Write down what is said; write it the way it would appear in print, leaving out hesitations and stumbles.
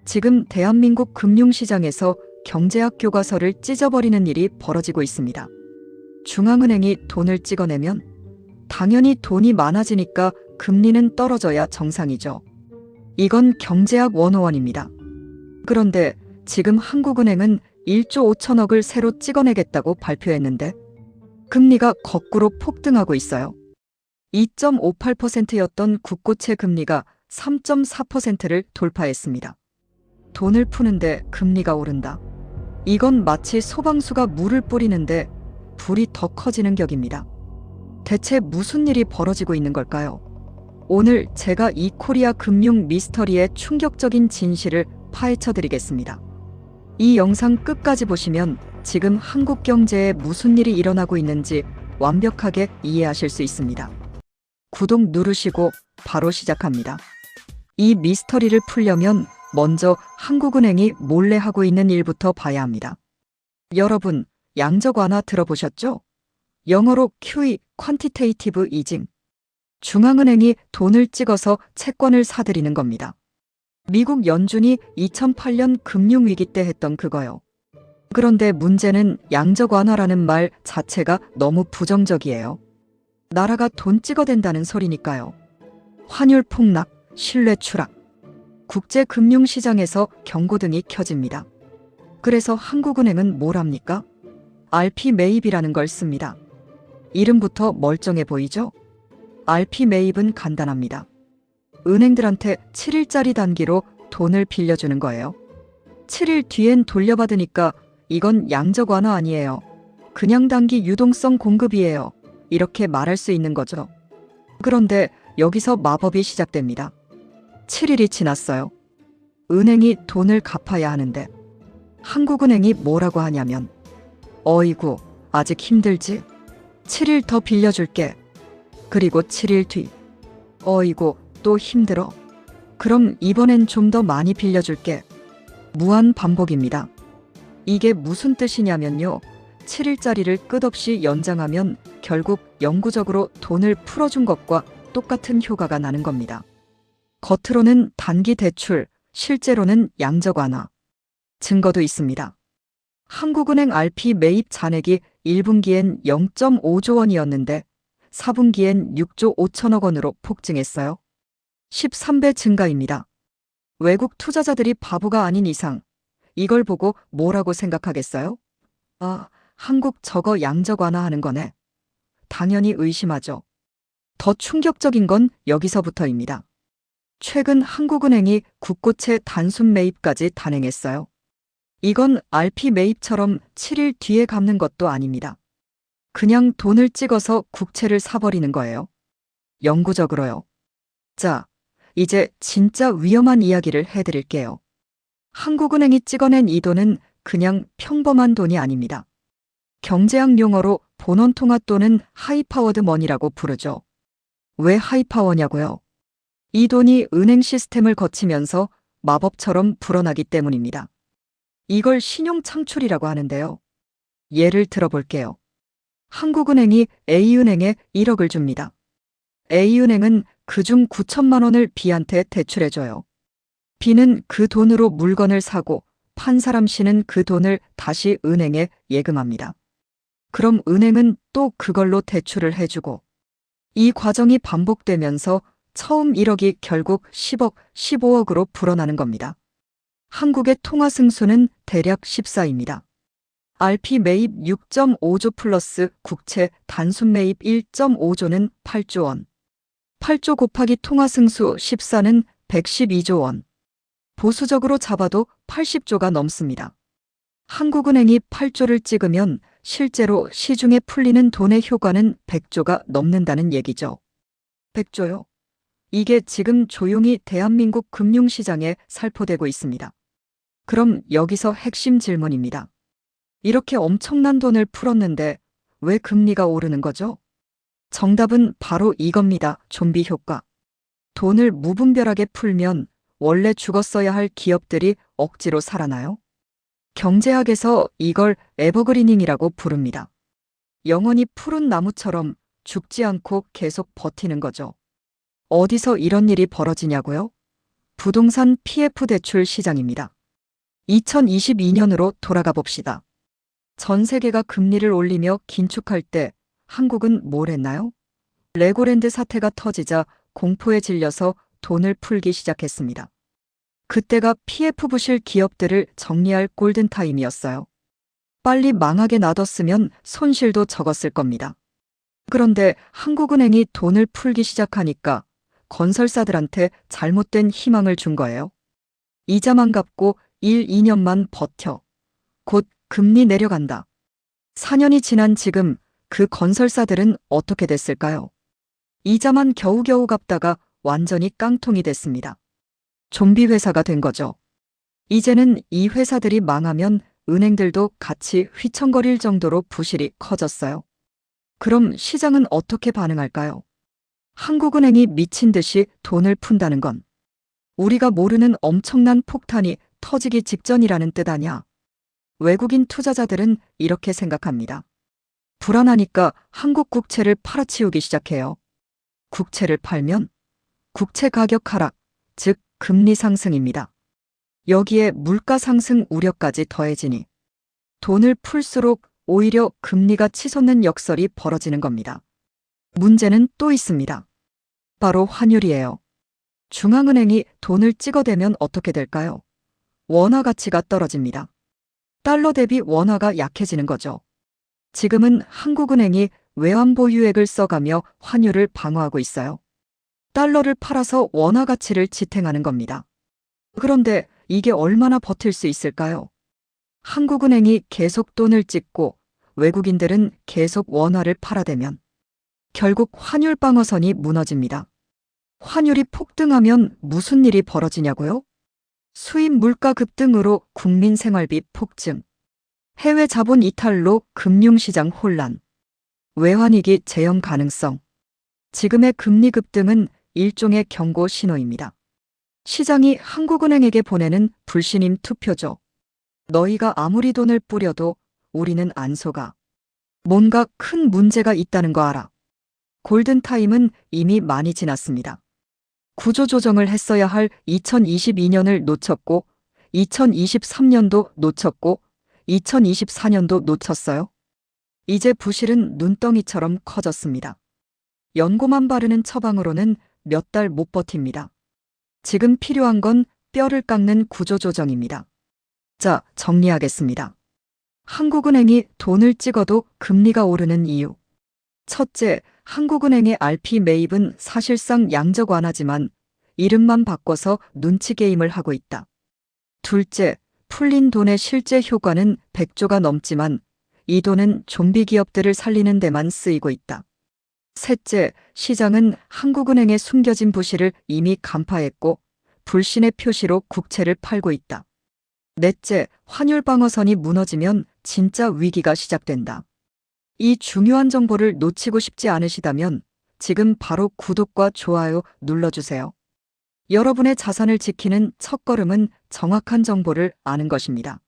지금 대한민국 금융시장에서 경제학 교과서를 찢어버리는 일이 벌어지고 있습니다. 중앙은행이 돈을 찍어내면 당연히 돈이 많아지니까 금리는 떨어져야 정상이죠. 이건 경제학 101입니다. 그런데 지금 한국은행은 1조 5천억을 새로 찍어내겠다고 발표했는데 금리가 거꾸로 폭등하고 있어요. 2.58%였던 국고채 금리가 3.4%를 돌파했습니다. 돈을 푸는데 금리가 오른다. 이건 마치 소방수가 물을 뿌리는데 불이 더 커지는 격입니다. 대체 무슨 일이 벌어지고 있는 걸까요? 오늘 제가 이 코리아 금융 미스터리의 충격적인 진실을 파헤쳐 드리겠습니다. 이 영상 끝까지 보시면 지금 한국 경제에 무슨 일이 일어나고 있는지 완벽하게 이해하실 수 있습니다. 구독 누르시고 바로 시작합니다. 이 미스터리를 풀려면 먼저 한국은행이 몰래 하고 있는 일부터 봐야 합니다. 여러분, 양적 완화 들어보셨죠? 영어로 QE, Quantitative Easing. 중앙은행이 돈을 찍어서 채권을 사들이는 겁니다. 미국 연준이 2008년 금융위기 때 했던 그거요. 그런데 문제는 양적 완화라는 말 자체가 너무 부정적이에요. 나라가 돈 찍어댄다는 소리니까요. 환율 폭락, 신뢰 추락, 국제 금융시장에서 경고등이 켜집니다. 그래서 한국은행은 뭘 합니까? RP 매입이라는 걸 씁니다. 이름부터 멀쩡해 보이죠? RP 매입은 간단합니다. 은행들한테 7일짜리 단기로 돈을 빌려주는 거예요. 7일 뒤엔 돌려받으니까 이건 양적 완화 아니에요. 그냥 단기 유동성 공급이에요. 이렇게 말할 수 있는 거죠. 그런데 여기서 마법이 시작됩니다. 7일이 지났어요. 은행이 돈을 갚아야 하는데 한국은행이 뭐라고 하냐면 어이구, 아직 힘들지? 7일 더 빌려줄게. 그리고 7일 뒤 어이구, 또 힘들어. 그럼 이번엔 좀 더 많이 빌려줄게. 무한 반복입니다. 이게 무슨 뜻이냐면요. 7일짜리를 끝없이 연장하면 결국 영구적으로 돈을 풀어준 것과 똑같은 효과가 나는 겁니다. 겉으로는 단기 대출, 실제로는 양적 완화. 증거도 있습니다. 한국은행 RP 매입 잔액이 1분기엔 0.5조 원이었는데 4분기엔 6조 5천억 원으로 폭증했어요. 13배 증가입니다. 외국 투자자들이 바보가 아닌 이상 이걸 보고 뭐라고 생각하겠어요? 아, 한국 저거 양적 완화하는 거네. 당연히 의심하죠. 더 충격적인 건 여기서부터입니다. 최근 한국은행이 국고채 단순 매입까지 단행했어요. 이건 RP 매입처럼 7일 뒤에 갚는 것도 아닙니다. 그냥 돈을 찍어서 국채를 사버리는 거예요. 영구적으로요. 자, 이제 진짜 위험한 이야기를 해드릴게요. 한국은행이 찍어낸 이 돈은 그냥 평범한 돈이 아닙니다. 경제학 용어로 본원통화 또는 하이파워드 머니라고 부르죠. 왜 하이파워냐고요? 이 돈이 은행 시스템을 거치면서 마법처럼 불어나기 때문입니다. 이걸 신용 창출이라고 하는데요. 예를 들어볼게요. 한국은행이 A은행에 1억을 줍니다. A은행은 그중 9천만 원을 B한테 대출해줘요. B는 그 돈으로 물건을 사고 판 사람 C는 그 돈을 다시 은행에 예금합니다. 그럼 은행은 또 그걸로 대출을 해주고 이 과정이 반복되면서 처음 1억이 결국 10억, 15억으로 불어나는 겁니다. 한국의 통화 승수는 대략 14입니다. RP 매입 6.5조 플러스 국채 단순 매입 1.5조는 8조 원. 8조 곱하기 통화 승수 14는 112조 원. 보수적으로 잡아도 80조가 넘습니다. 한국은행이 8조를 찍으면 실제로 시중에 풀리는 돈의 효과는 100조가 넘는다는 얘기죠. 100조요? 이게 지금 조용히 대한민국 금융시장에 살포되고 있습니다. 그럼 여기서 핵심 질문입니다. 이렇게 엄청난 돈을 풀었는데 왜 금리가 오르는 거죠? 정답은 바로 이겁니다. 좀비 효과. 돈을 무분별하게 풀면 원래 죽었어야 할 기업들이 억지로 살아나요? 경제학에서 이걸 에버그리닝이라고 부릅니다. 영원히 푸른 나무처럼 죽지 않고 계속 버티는 거죠. 어디서 이런 일이 벌어지냐고요? 부동산 PF 대출 시장입니다. 2022년으로 돌아가 봅시다. 전 세계가 금리를 올리며 긴축할 때 한국은 뭘 했나요? 레고랜드 사태가 터지자 공포에 질려서 돈을 풀기 시작했습니다. 그때가 PF 부실 기업들을 정리할 골든타임이었어요. 빨리 망하게 놔뒀으면 손실도 적었을 겁니다. 그런데 한국은행이 돈을 풀기 시작하니까 건설사들한테 잘못된 희망을 준 거예요. 이자만 갚고 1, 2년만 버텨. 곧 금리 내려간다. 4년이 지난 지금 그 건설사들은 어떻게 됐을까요? 이자만 겨우겨우 갚다가 완전히 깡통이 됐습니다. 좀비 회사가 된 거죠. 이제는 이 회사들이 망하면 은행들도 같이 휘청거릴 정도로 부실이 커졌어요. 그럼 시장은 어떻게 반응할까요? 한국은행이 미친 듯이 돈을 푼다는 건 우리가 모르는 엄청난 폭탄이 터지기 직전이라는 뜻 아냐? 외국인 투자자들은 이렇게 생각합니다. 불안하니까 한국 국채를 팔아치우기 시작해요. 국채를 팔면 국채 가격 하락, 즉 금리 상승입니다. 여기에 물가 상승 우려까지 더해지니 돈을 풀수록 오히려 금리가 치솟는 역설이 벌어지는 겁니다. 문제는 또 있습니다. 바로 환율이에요. 중앙은행이 돈을 찍어대면 어떻게 될까요? 원화 가치가 떨어집니다. 달러 대비 원화가 약해지는 거죠. 지금은 한국은행이 외환보 유액을 써가며 환율을 방어하고 있어요. 달러를 팔아서 원화 가치를 지탱하는 겁니다. 그런데 이게 얼마나 버틸 수 있을까요? 한국은행이 계속 돈을 찍고 외국인들은 계속 원화를 팔아대면 결국 환율 방어선이 무너집니다. 환율이 폭등하면 무슨 일이 벌어지냐고요? 수입 물가 급등으로 국민 생활비 폭증, 해외 자본 이탈로 금융시장 혼란, 외환위기 재현 가능성. 지금의 금리 급등은 일종의 경고 신호입니다. 시장이 한국은행에게 보내는 불신임 투표죠. 너희가 아무리 돈을 뿌려도 우리는 안 속아. 뭔가 큰 문제가 있다는 거 알아. 골든타임은 이미 많이 지났습니다. 구조조정을 했어야 할 2022년을 놓쳤고 2023년도 놓쳤고 2024년도 놓쳤어요. 이제 부실은 눈덩이처럼 커졌습니다. 연고만 바르는 처방으로는 몇 달 못 버팁니다. 지금 필요한 건 뼈를 깎는 구조조정입니다. 자, 정리하겠습니다. 한국은행이 돈을 찍어도 금리가 오르는 이유. 첫째, 한국은행의 RP 매입은 사실상 양적 완화지만 이름만 바꿔서 눈치 게임을 하고 있다. 둘째, 풀린 돈의 실제 효과는 100조가 넘지만 이 돈은 좀비 기업들을 살리는 데만 쓰이고 있다. 셋째, 시장은 한국은행의 숨겨진 부실을 이미 간파했고 불신의 표시로 국채를 팔고 있다. 넷째, 환율 방어선이 무너지면 진짜 위기가 시작된다. 이 중요한 정보를 놓치고 싶지 않으시다면 지금 바로 구독과 좋아요 눌러주세요. 여러분의 자산을 지키는 첫걸음은 정확한 정보를 아는 것입니다.